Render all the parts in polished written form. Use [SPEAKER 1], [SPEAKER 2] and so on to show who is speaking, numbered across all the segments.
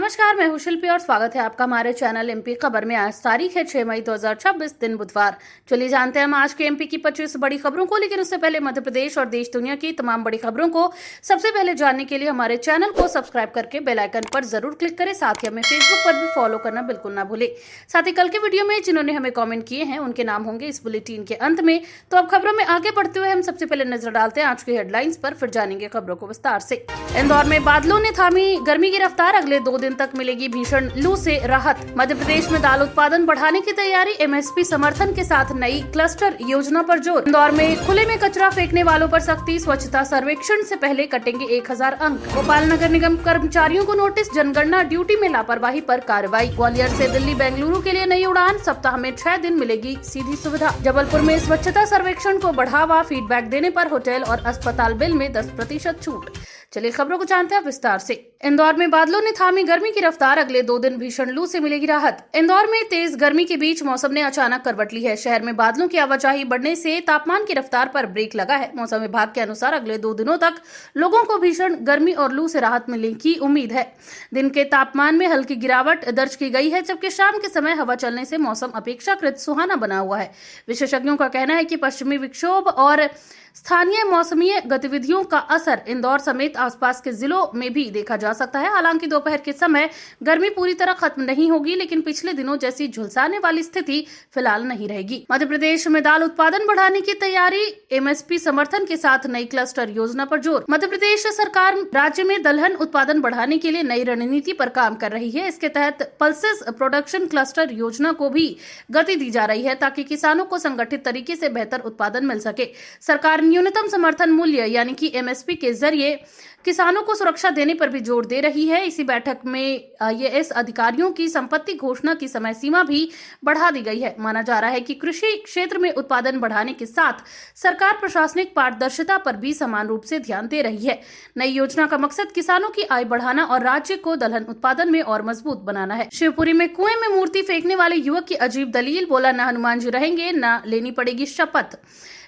[SPEAKER 1] नमस्कार, मैं हूं शिल्पी और स्वागत है आपका हमारे चैनल एमपी खबर में। आज तारीख है 6 मई 2026, दिन बुधवार। चलिए जानते हैं हम आज के एमपी की 25 बड़ी खबरों को, लेकिन उससे पहले मध्य प्रदेश और देश दुनिया की तमाम बड़ी खबरों को सबसे पहले जानने के लिए हमारे चैनल को सब्सक्राइब करके बेल आइकन पर जरूर क्लिक करें। साथ ही हमें फेसबुक पर भी फॉलो करना बिल्कुल ना भूले। साथ ही कल के वीडियो में जिन्होंने हमें कॉमेंट किए हैं उनके नाम होंगे इस बुलेटिन के अंत में। तो अब खबरों में आगे बढ़ते हुए हम सबसे पहले नजर डालते हैं आज की हेडलाइंस पर, फिर जानेंगे खबरों को विस्तार से। इंदौर में बादलों ने थामी गर्मी की रफ्तार, अगले 2 दिन तक मिलेगी भीषण लू से राहत। मध्य प्रदेश में दाल उत्पादन बढ़ाने की तैयारी, एमएसपी समर्थन के साथ नई क्लस्टर योजना पर जोर। इंदौर में खुले में कचरा फेंकने वालों पर सख्ती, स्वच्छता सर्वेक्षण से पहले कटेंगे 1000 अंक। भोपाल नगर निगम कर्मचारियों को नोटिस, जनगणना ड्यूटी में लापरवाही पर कार्रवाई। ग्वालियर से दिल्ली बेंगलुरु के लिए नई उड़ान, सप्ताह में 6 दिन मिलेगी सीधी सुविधा। जबलपुर में स्वच्छता सर्वेक्षण को बढ़ावा, फीडबैक देने पर होटल और अस्पताल बिल में 10% छूट। चलिए खबरों को जानते हैं विस्तार से। इंदौर में बादलों ने थामी गर्मी की रफ्तार, अगले 2 दिन भीषण लू से मिलेगी राहत। इंदौर में तेज गर्मी के बीच मौसम ने अचानक करवट ली है। शहर में बादलों की आवाजाही बढ़ने से तापमान की रफ्तार पर ब्रेक लगा है। मौसम विभाग के अनुसार अगले 2 दिनों तक लोगों को भीषण गर्मी और लू से राहत मिलने की उम्मीद है। दिन के तापमान में हल्की गिरावट दर्ज की गई है, जबकि शाम के समय हवा चलने से मौसम अपेक्षाकृत सुहाना बना हुआ है। विशेषज्ञों का कहना है कि पश्चिमी विक्षोभ और स्थानीय मौसमीय गतिविधियों का असर इंदौर समेत आसपास के जिलों में भी देखा जा सकता है। हालांकि दोपहर के समय गर्मी पूरी तरह खत्म नहीं होगी, लेकिन पिछले दिनों जैसी झुलसाने वाली स्थिति फिलहाल नहीं रहेगी। मध्य प्रदेश में दाल उत्पादन बढ़ाने की तैयारी, एमएसपी समर्थन के साथ नई क्लस्टर योजना पर जोर। मध्य प्रदेश सरकार राज्य में दलहन उत्पादन बढ़ाने के लिए नई रणनीति पर काम कर रही है। इसके तहत पल्सेस प्रोडक्शन क्लस्टर योजना को भी गति दी जा रही है, ताकि किसानों को संगठित तरीके से बेहतर उत्पादन मिल सके। सरकार न्यूनतम समर्थन मूल्य यानी कि एमएसपी के जरिए किसानों को सुरक्षा देने पर भी जोर दे रही है। इसी बैठक में आईएएस अधिकारियों की संपत्ति घोषणा की समय सीमा भी बढ़ा दी गई है। माना जा रहा है कि कृषि क्षेत्र में उत्पादन बढ़ाने के साथ सरकार प्रशासनिक पारदर्शिता पर भी समान रूप से ध्यान दे रही है। नई योजना का मकसद किसानों की आय बढ़ाना और राज्य को दलहन उत्पादन में और मजबूत बनाना है। शिवपुरी में कुएं में मूर्ति फेंकने वाले युवक की अजीब दलील, बोला न हनुमान जी रहेंगे न लेनी पड़ेगी शपथ।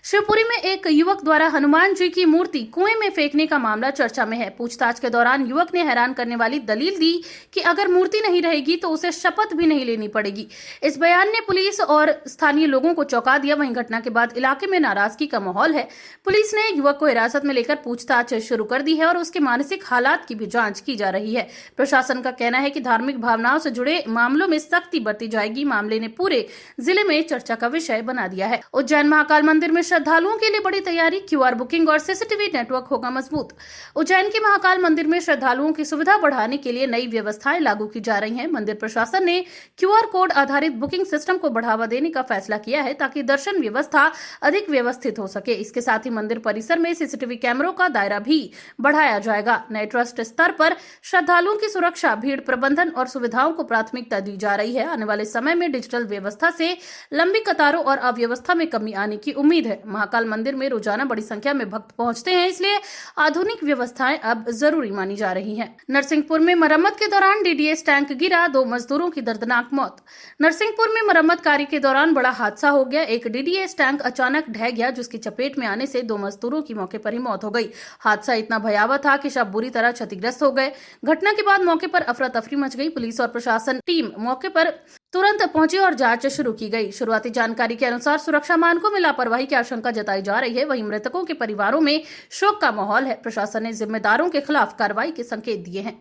[SPEAKER 1] शिवपुरी में एक युवक द्वारा हनुमान जी की मूर्ति कुएं में फेंकने का मामला चर्चा में है। पूछताछ के दौरान युवक ने हैरान करने वाली दलील दी कि अगर मूर्ति नहीं रहेगी तो उसे शपथ भी नहीं लेनी पड़ेगी। इस बयान ने पुलिस और स्थानीय लोगों को चौंका दिया। वहीं घटना के बाद इलाके में नाराजगी का माहौल है। पुलिस ने युवक को हिरासत में लेकर पूछताछ शुरू कर दी है और उसके मानसिक हालात की भी जांच की जा रही है। प्रशासन का कहना है कि धार्मिक भावनाओं से जुड़े मामलों में सख्ती बरती जाएगी। मामले ने पूरे जिले में चर्चा का विषय बना दिया है। उज्जैन महाकाल मंदिर में श्रद्धालुओं के लिए बड़ी तैयारी, क्यूआर बुकिंग और सीसीटीवी नेटवर्क होगा मजबूत। उज्जैन के महाकाल मंदिर में श्रद्धालुओं की सुविधा बढ़ाने के लिए नई व्यवस्थाएं लागू की जा रही हैं। मंदिर प्रशासन ने क्यूआर कोड आधारित बुकिंग सिस्टम को बढ़ावा देने का फैसला किया है, ताकि दर्शन व्यवस्था अधिक व्यवस्थित हो सके। इसके साथ ही मंदिर परिसर में सीसीटीवी कैमरों का दायरा भी बढ़ाया जाएगा। नए ट्रस्ट स्तर पर श्रद्धालुओं की सुरक्षा, भीड़ प्रबंधन और सुविधाओं को प्राथमिकता दी जा रही है। आने वाले समय में डिजिटल व्यवस्था से लंबी कतारों और अव्यवस्था में कमी आने की उम्मीद है। महाकाल मंदिर में रोजाना बड़ी संख्या में भक्त पहुंचते हैं, इसलिए आधुनिक व्यवस्थाएं अब जरूरी मानी जा रही हैं। नरसिंहपुर में मरम्मत के दौरान डीडीएस टैंक गिरा, 2 मजदूरों की दर्दनाक मौत। नरसिंहपुर में मरम्मत कार्य के दौरान बड़ा हादसा हो गया। एक डीडीएस टैंक अचानक ढह गया, जिसकी चपेट में आने से 2 मजदूरों की मौके पर ही मौत हो गई। हादसा इतना भयावह था कि शव बुरी तरह क्षतिग्रस्त हो गए। घटना के बाद मौके पर अफरा तफरी मच गई। पुलिस और प्रशासन टीम मौके पर तुरंत पहुंची और जांच शुरू की गई। शुरुआती जानकारी के अनुसार सुरक्षा मानकों में लापरवाही की आशंका जताई जा रही है। वहीं मृतकों के परिवारों में शोक का माहौल है। प्रशासन ने जिम्मेदारों के खिलाफ कार्रवाई के संकेत दिए हैं।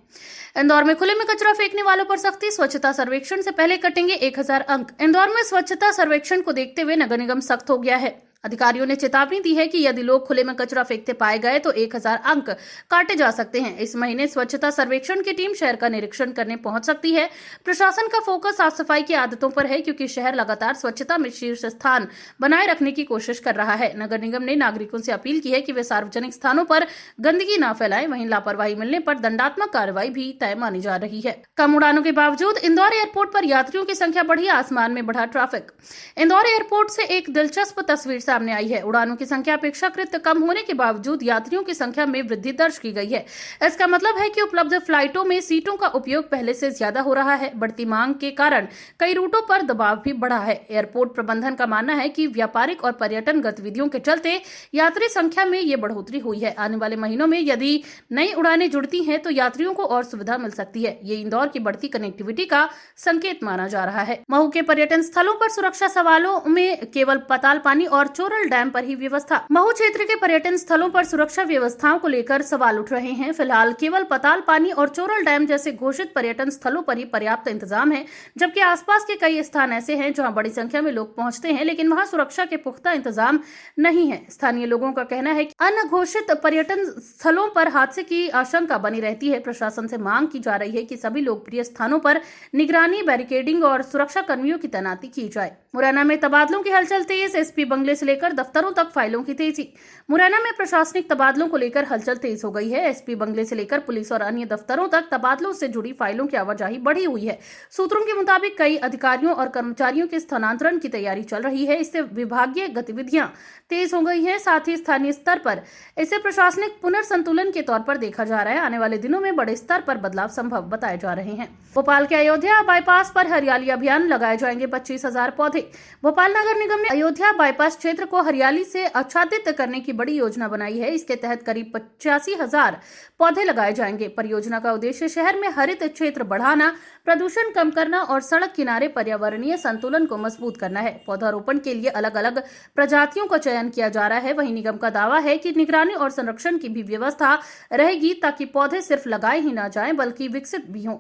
[SPEAKER 1] इंदौर में खुले में कचरा फेंकने वालों पर सख्ती, स्वच्छता सर्वेक्षण से पहले कटेंगे 1000 अंक। इंदौर में स्वच्छता सर्वेक्षण को देखते हुए नगर निगम सख्त हो गया है। अधिकारियों ने चेतावनी दी है कि यदि लोग खुले में कचरा फेंकते पाए गए तो 1000 अंक काटे जा सकते हैं। इस महीने स्वच्छता सर्वेक्षण की टीम शहर का निरीक्षण करने पहुंच सकती है। प्रशासन का फोकस साफ सफाई की आदतों पर है, क्योंकि शहर लगातार स्वच्छता में शीर्ष स्थान बनाए रखने की कोशिश कर रहा है। नगर निगम ने नागरिकों से अपील की है कि वे सार्वजनिक स्थानों पर गंदगी न फैलाएं। वहीं लापरवाही मिलने पर दंडात्मक कार्रवाई भी तय मानी जा रही है। कम उड़ानों के बावजूद इंदौर एयरपोर्ट पर यात्रियों की संख्या बढ़ी, आसमान में बढ़ा ट्रैफिक। इंदौर एयरपोर्ट से एक दिलचस्प तस्वीर सामने आई है। उड़ानों की संख्या अपेक्षाकृत कम होने के बावजूद यात्रियों की संख्या में वृद्धि दर्ज की गई है। इसका मतलब है कि उपलब्ध फ्लाइटों में सीटों का उपयोग पहले से ज्यादा हो रहा है। बढ़ती मांग के कारण कई रूटों पर दबाव भी बढ़ा है। एयरपोर्ट प्रबंधन का मानना है कि व्यापारिक और पर्यटन गतिविधियों के चलते यात्री संख्या में ये बढ़ोतरी हुई है। आने वाले महीनों में यदि नई उड़ानें जुड़ती हैं तो यात्रियों को और सुविधा मिल सकती है। ये इंदौर की बढ़ती कनेक्टिविटी का संकेत माना जा रहा है। महू के पर्यटन स्थलों पर सुरक्षा सवालों में केवल पतालपानी और चोरल डैम पर ही व्यवस्था। महू क्षेत्र के पर्यटन स्थलों पर सुरक्षा व्यवस्थाओं को लेकर सवाल उठ रहे हैं। फिलहाल केवल पतालपानी और चोरल डैम जैसे घोषित पर्यटन स्थलों पर ही पर्याप्त इंतजाम है, जबकि आसपास के कई स्थान ऐसे हैं जहां बड़ी संख्या में लोग पहुंचते हैं, लेकिन वहां सुरक्षा के पुख्ता इंतजाम नहीं है। स्थानीय लोगों का कहना है कि अनघोषित पर्यटन स्थलों पर हादसे की आशंका बनी रहती है। प्रशासन से मांग की जा रही है कि सभी लोकप्रिय स्थानों पर निगरानी, बैरिकेडिंग और सुरक्षा कर्मियों की तैनाती की जाए। मुरैना में तबादलों की हलचल तेज। एसपी बंगले से लेकर दफ्तरों तक फाइलों की तेजी। मुरैना में प्रशासनिक तबादलों को लेकर हलचल तेज हो गई है। एसपी बंगले से लेकर पुलिस और अन्य दफ्तरों तक तबादलों से जुड़ी फाइलों की आवाजाही बढ़ी हुई है। सूत्रों के मुताबिक कई अधिकारियों और कर्मचारियों के स्थानांतरण की तैयारी चल रही है। इससे विभागीय गतिविधियां तेज हो गई है। साथ ही स्थानीय स्तर पर इसे प्रशासनिक पुनर्संतुलन के तौर पर देखा जा रहा है। आने वाले दिनों में बड़े स्तर पर बदलाव संभव बताए जा रहे हैं। भोपाल के अयोध्या बाईपास पर हरियाली अभियान, लगाए जाएंगे 25,000 पौधे। भोपाल नगर निगम ने अयोध्या बाईपास क्षेत्र को हरियाली से आच्छादित करने की बड़ी योजना बनाई है। इसके तहत करीब 85,000 पौधे लगाए जाएंगे। परियोजना का उद्देश्य शहर में हरित क्षेत्र बढ़ाना, प्रदूषण कम करना और सड़क किनारे पर्यावरणीय संतुलन को मजबूत करना है। पौधारोपण के लिए अलग अलग प्रजातियों का चयन किया जा रहा है। वहीं निगम का दावा है कि निगरानी और संरक्षण की भी व्यवस्था रहेगी, ताकि पौधे सिर्फ लगाए ही ना जाएं बल्कि विकसित भी हों।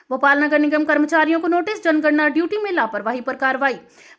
[SPEAKER 1] भोपाल नगर निगम कर्मचारियों को नोटिस, जनगणना ड्यूटी में लापरवाही पर कार्रवाई।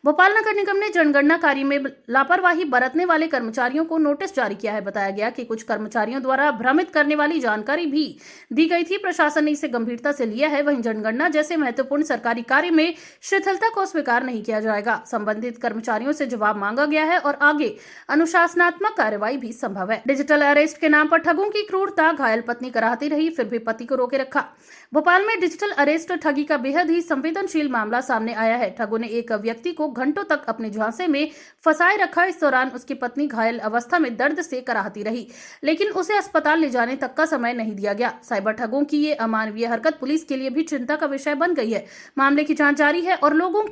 [SPEAKER 1] भोपाल नगर निगम ने जनगणना कार्य में लापरवाही बरतने वाले कर्मचारियों को नोटिस जारी किया है। बताया गया कि कुछ कर्मचारियों द्वारा भ्रमित करने वाली जानकारी भी दी गई थी। प्रशासन ने इसे गंभीरता से लिया है। वहीं जनगणना जैसे महत्वपूर्ण सरकारी कार्य में शिथिलता को स्वीकार नहीं किया जाएगा। संबंधित कर्मचारियों से जवाब मांगा गया है और आगे अनुशासनात्मक कार्रवाई भी संभव है। डिजिटल अरेस्ट के नाम पर ठगों की क्रूरता, घायल पत्नी कराहती रही फिर भी पति को रोके रखा। भोपाल में डिजिटल अरेस्ट ठगी का बेहद ही संवेदनशील मामला सामने आया है। ठगों ने एक व्यक्ति को घंटों तक अपने झांसे में फंसाए रखा। इस दौरान उसकी पत्नी घायल अवस्था में दर्द से कराहती रही, लेकिन उसे अस्पताल ले जाने तक का समय नहीं दिया गया। साइबर ठगों की ये अमानवीय हरकत पुलिस के लिए भी चिंता का विषय बन गई है। मामले की जांच जारी है और लोगों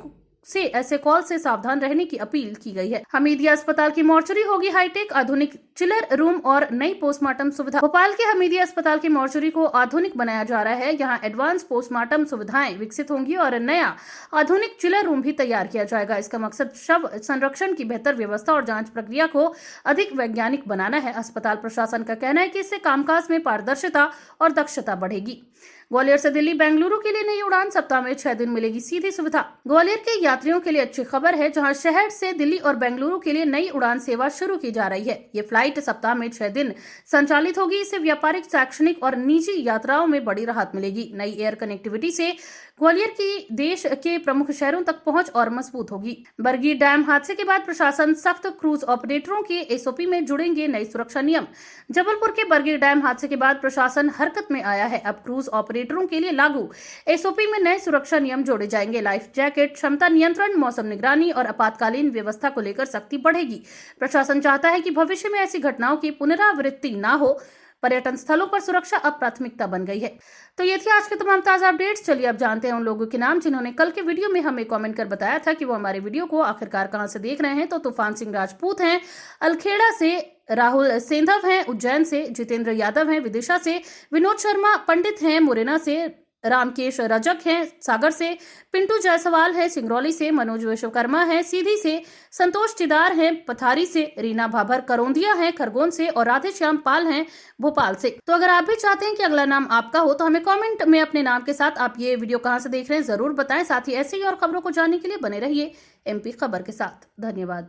[SPEAKER 1] से ऐसे कॉल से सावधान रहने की अपील की गई है। हमीदिया अस्पताल की मॉर्चरी होगी हाईटेक, आधुनिक चिलर रूम और नई पोस्टमार्टम सुविधा। भोपाल के हमीदिया अस्पताल की मॉर्चरी को आधुनिक बनाया जा रहा है। यहाँ एडवांस पोस्टमार्टम सुविधाएं विकसित होंगी और नया आधुनिक चिलर रूम भी तैयार किया जाएगा। इसका मकसद शव संरक्षण की बेहतर व्यवस्था और जांच प्रक्रिया को अधिक वैज्ञानिक बनाना है। अस्पताल प्रशासन का कहना है कि इससे कामकाज में पारदर्शिता और दक्षता बढ़ेगी। ग्वालियर से दिल्ली बेंगलुरु के लिए नई उड़ान, सप्ताह में 6 दिन मिलेगी सीधी सुविधा। ग्वालियर के यात्रियों के लिए अच्छी खबर है, जहां शहर से दिल्ली और बेंगलुरु के लिए नई उड़ान सेवा शुरू की जा रही है। ये फ्लाइट सप्ताह में 6 दिन संचालित होगी। इससे व्यापारिक, शैक्षणिक और निजी यात्राओं में बड़ी राहत मिलेगी। नई एयर कनेक्टिविटी से ग्वालियर की देश के प्रमुख शहरों तक पहुंच और मजबूत होगी। बरगी डैम हादसे के बाद प्रशासन सख्त, क्रूज ऑपरेटरों के एसओपी में जुड़ेंगे नए सुरक्षा नियम। जबलपुर के बरगी डैम हादसे के बाद प्रशासन हरकत में आया है। अब क्रूज ऑपरेटरों के लिए लागू एसओपी में नए सुरक्षा नियम जोड़े जाएंगे। लाइफ जैकेट, क्षमता नियंत्रण, मौसम निगरानी और आपातकालीन व्यवस्था को लेकर सख्ती बढ़ेगी। प्रशासन चाहता है कि भविष्य में ऐसी घटनाओं की पुनरावृत्ति न हो। पर्यटन स्थलों पर सुरक्षा अब प्राथमिकता बन गई है। तो ये थी आज के तमाम ताजा अपडेट्स। चलिए अब जानते हैं उन लोगों के नाम जिन्होंने कल के वीडियो में हमें कमेंट कर बताया था कि वो हमारे वीडियो को आखिरकार कहां से देख रहे हैं। तो तूफान सिंह राजपूत हैं अलखेड़ा से, राहुल सेंधव हैं उज्जैन से, जितेंद्र यादव हैं विदिशा से, विनोद शर्मा पंडित हैं मुरैना से, रामकेश रजक हैं सागर से, पिंटू जायसवाल है सिंगरौली से, मनोज विश्वकर्मा है सीधी से, संतोष चिदार हैं पथारी से, रीना भाभर करौंदिया हैं खरगोन से और राधेश्याम पाल हैं भोपाल से। तो अगर आप भी चाहते हैं कि अगला नाम आपका हो तो हमें कमेंट में अपने नाम के साथ आप ये वीडियो कहां से देख रहे हैं जरूर बताएं। साथ ही ऐसी ही और खबरों को जानने के लिए बने रहिए एमपी खबर के साथ। धन्यवाद।